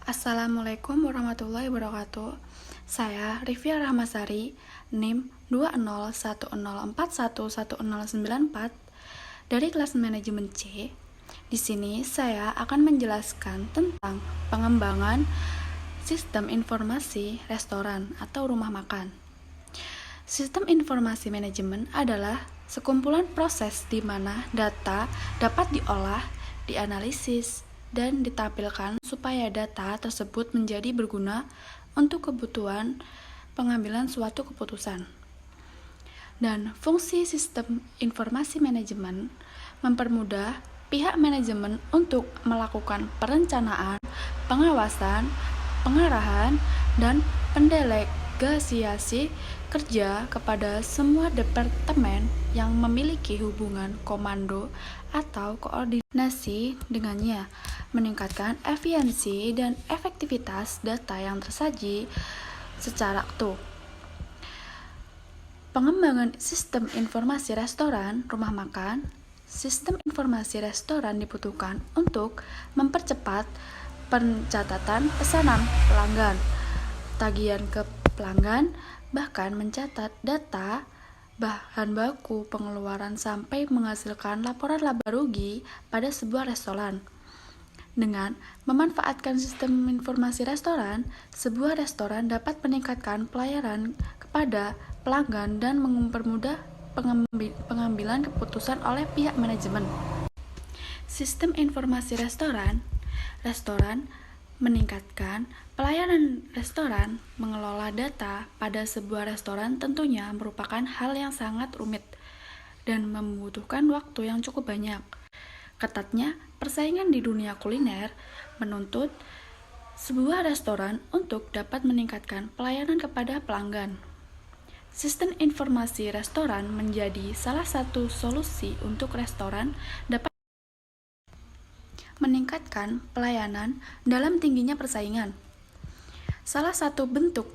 Assalamualaikum warahmatullahi wabarakatuh. Saya Rifia Rahmasari, NIM 201041194 dari kelas manajemen C. Di sini saya akan menjelaskan tentang pengembangan sistem informasi restoran atau rumah makan. Sistem informasi manajemen adalah sekumpulan proses di mana data dapat diolah, dianalisis, dan ditampilkan supaya data tersebut menjadi berguna untuk kebutuhan pengambilan suatu keputusan. Dan fungsi sistem informasi manajemen mempermudah pihak manajemen untuk melakukan perencanaan, pengawasan, pengarahan, dan pendelegasiasi kerja kepada semua departemen yang memiliki hubungan komando atau koordinasi dengannya, meningkatkan efisiensi dan efektivitas data yang tersaji secara utuh. Pengembangan sistem informasi restoran, rumah makan. Sistem informasi restoran dibutuhkan untuk mempercepat pencatatan pesanan pelanggan, tagihan ke pelanggan, bahkan mencatat data bahan baku pengeluaran sampai menghasilkan laporan laba rugi pada sebuah restoran. Dengan memanfaatkan sistem informasi restoran, sebuah restoran dapat meningkatkan pelayanan kepada pelanggan dan mempermudah pengambilan keputusan oleh pihak manajemen. Sistem informasi restoran meningkatkan pelayanan restoran. Mengelola data pada sebuah restoran tentunya merupakan hal yang sangat rumit dan membutuhkan waktu yang cukup banyak. Ketatnya persaingan di dunia kuliner menuntut sebuah restoran untuk dapat meningkatkan pelayanan kepada pelanggan. Sistem informasi restoran menjadi salah satu solusi untuk restoran dapat meningkatkan pelayanan dalam tingginya persaingan. Salah satu bentuk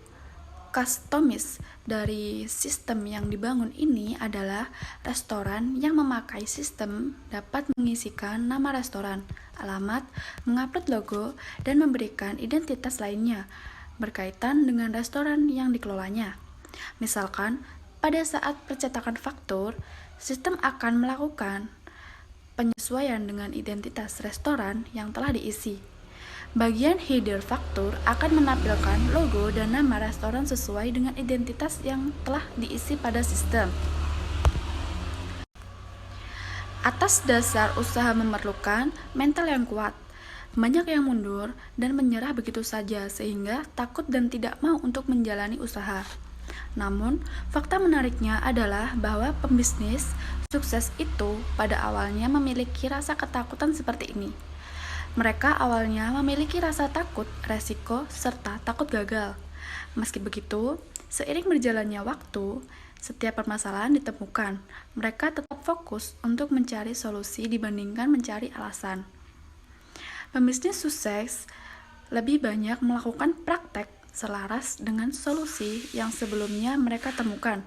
customis dari sistem yang dibangun ini adalah restoran yang memakai sistem dapat mengisikan nama restoran, alamat, mengupload logo, dan memberikan identitas lainnya berkaitan dengan restoran yang dikelolanya. Misalkan, pada saat percetakan faktur, sistem akan melakukan penyesuaian dengan identitas restoran yang telah diisi. Bagian header faktur akan menampilkan logo dan nama restoran sesuai dengan identitas yang telah diisi pada sistem. Atas dasar usaha memerlukan mental yang kuat, banyak yang mundur dan menyerah begitu saja sehingga takut dan tidak mau untuk menjalani usaha. Namun, fakta menariknya adalah bahwa pembisnis sukses itu pada awalnya memiliki rasa ketakutan seperti ini. Mereka awalnya memiliki rasa takut, resiko, serta takut gagal. Meski begitu, seiring berjalannya waktu, setiap permasalahan ditemukan. Mereka tetap fokus untuk mencari solusi dibandingkan mencari alasan. Pembisnis sukses lebih banyak melakukan praktek selaras dengan solusi yang sebelumnya mereka temukan.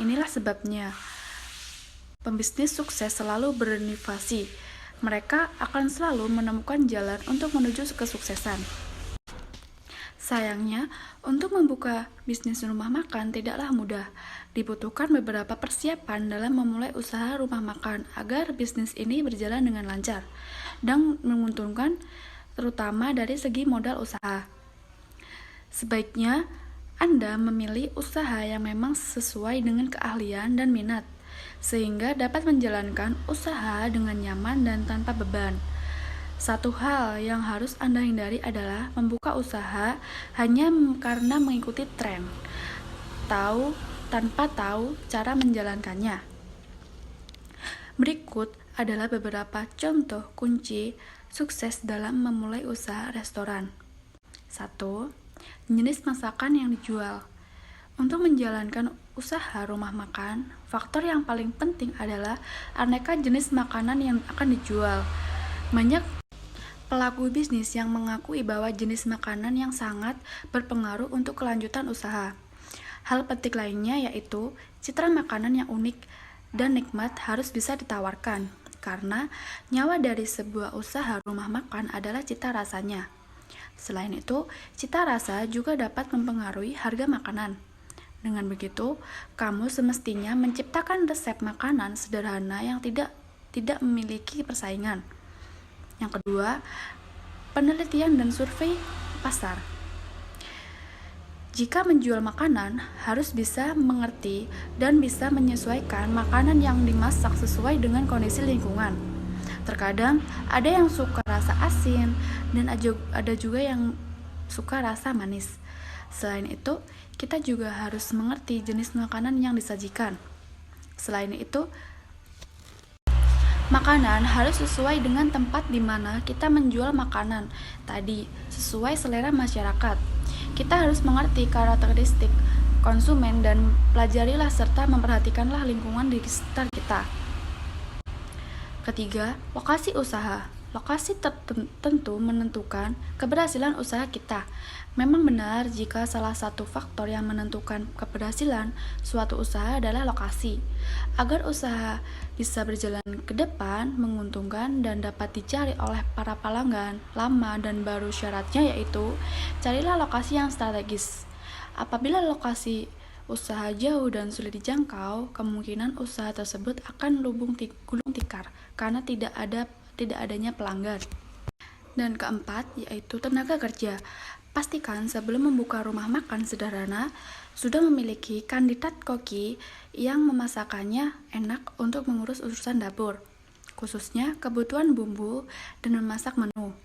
Inilah sebabnya pembisnis sukses selalu berinovasi. Mereka akan selalu menemukan jalan untuk menuju kesuksesan. Sayangnya, untuk membuka bisnis rumah makan tidaklah mudah. Dibutuhkan beberapa persiapan dalam memulai usaha rumah makan agar bisnis ini berjalan dengan lancar dan menguntungkan, terutama dari segi modal usaha. Sebaiknya Anda memilih usaha yang memang sesuai dengan keahlian dan minat, sehingga dapat menjalankan usaha dengan nyaman dan tanpa beban. Satu hal yang harus Anda hindari adalah membuka usaha hanya karena mengikuti tren, tanpa tahu cara menjalankannya. Berikut adalah beberapa contoh kunci sukses dalam memulai usaha restoran. 1. Jenis masakan yang dijual. Untuk menjalankan usaha rumah makan, faktor yang paling penting adalah aneka jenis makanan yang akan dijual. Banyak pelaku bisnis yang mengakui bahwa jenis makanan yang sangat berpengaruh untuk kelanjutan usaha. Hal penting lainnya yaitu citra makanan yang unik dan nikmat harus bisa ditawarkan, karena nyawa dari sebuah usaha rumah makan adalah cita rasanya. Selain itu, cita rasa juga dapat mempengaruhi harga makanan. Dengan begitu, kamu semestinya menciptakan resep makanan sederhana yang tidak memiliki persaingan. Yang kedua, penelitian dan survei pasar. Jika menjual makanan, harus bisa mengerti dan bisa menyesuaikan makanan yang dimasak sesuai dengan kondisi lingkungan. Terkadang ada yang suka rasa asin dan ada juga yang suka rasa manis. Selain itu, kita juga harus mengerti jenis makanan yang disajikan. Selain itu, makanan harus sesuai dengan tempat di mana kita menjual makanan tadi, sesuai selera masyarakat. Kita harus mengerti karakteristik konsumen dan pelajarilah serta memperhatikanlah lingkungan di sekitar kita. Ketiga, lokasi usaha. Lokasi tertentu menentukan keberhasilan usaha kita. Memang benar jika salah satu faktor yang menentukan keberhasilan suatu usaha adalah lokasi. Agar usaha bisa berjalan ke depan, menguntungkan, dan dapat dicari oleh para pelanggan lama dan baru, syaratnya yaitu carilah lokasi yang strategis. Apabila lokasi usaha jauh dan sulit dijangkau, kemungkinan usaha tersebut akan gulung tikar karena tidak adanya pelanggan. Dan keempat, yaitu tenaga kerja. Pastikan sebelum membuka rumah makan sederhana, sudah memiliki kandidat koki yang memasakkannya enak untuk mengurus urusan dapur, khususnya kebutuhan bumbu dan memasak menu.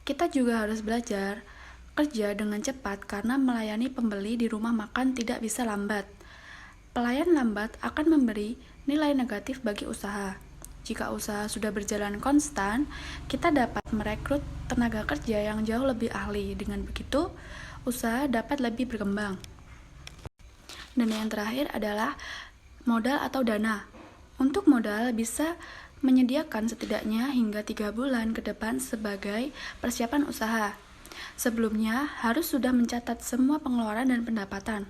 Kita juga harus belajar kerja dengan cepat karena melayani pembeli di rumah makan tidak bisa lambat. Pelayan lambat akan memberi nilai negatif bagi usaha. Jika usaha sudah berjalan konstan, kita dapat merekrut tenaga kerja yang jauh lebih ahli. Dengan begitu, usaha dapat lebih berkembang. Dan yang terakhir adalah modal atau dana. Untuk modal bisa menyediakan setidaknya hingga 3 bulan ke depan sebagai persiapan usaha. Sebelumnya, harus sudah mencatat semua pengeluaran dan pendapatan.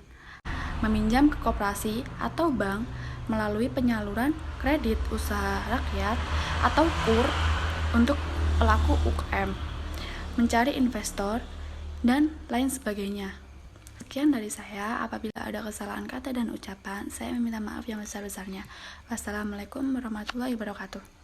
Meminjam ke koperasi atau bank melalui penyaluran kredit usaha rakyat atau KUR untuk pelaku UKM, mencari investor, dan lain sebagainya. Sekian dari saya. Apabila ada kesalahan kata dan ucapan, saya meminta maaf yang besar-besarnya. Wassalamualaikum warahmatullahi wabarakatuh.